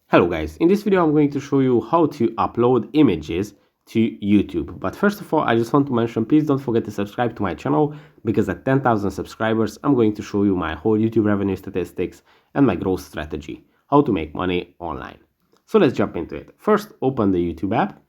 Hello guys, in this video I'm going to show you how to upload images to YouTube. But first of all, I just want to mention, please don't forget to subscribe to my channel, because at 10,000 subscribers I'm going to show you my whole YouTube revenue statistics and my growth strategy, how to make money online. So let's jump into it. First, open the YouTube app,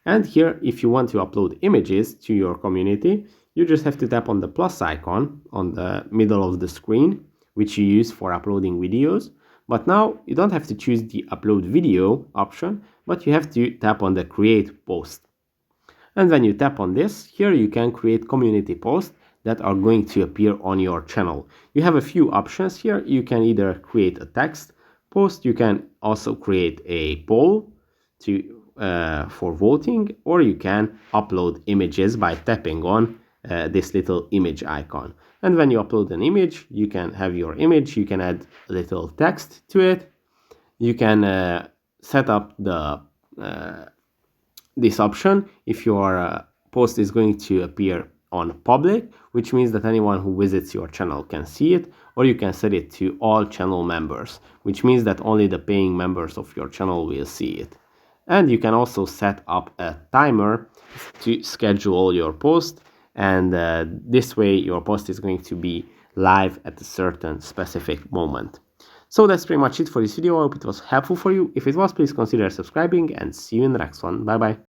and here if you want to upload images to your community, you just have to tap on the plus icon on the middle of the screen, which you use for uploading videos. But now you don't have to choose the upload video option, but you have to tap on the create post. And when you tap on this, here you can create community posts that are going to appear on your channel. You have a few options here. You can either create a text post, you can also create a poll for voting, or you can upload images by tapping on this little image icon. And when you upload an image, you can have your image, you can add a little text to it, you can set up the this option if your post is going to appear on public, which means that anyone who visits your channel can see it, or you can set it to all channel members, which means that only the paying members of your channel will see it. And you can also set up a timer to schedule your post, and this way your post is going to be live at a certain specific moment. So that's pretty much it for this video. I hope it was helpful for you. If it was, please consider subscribing, and see you in the next one. Bye bye.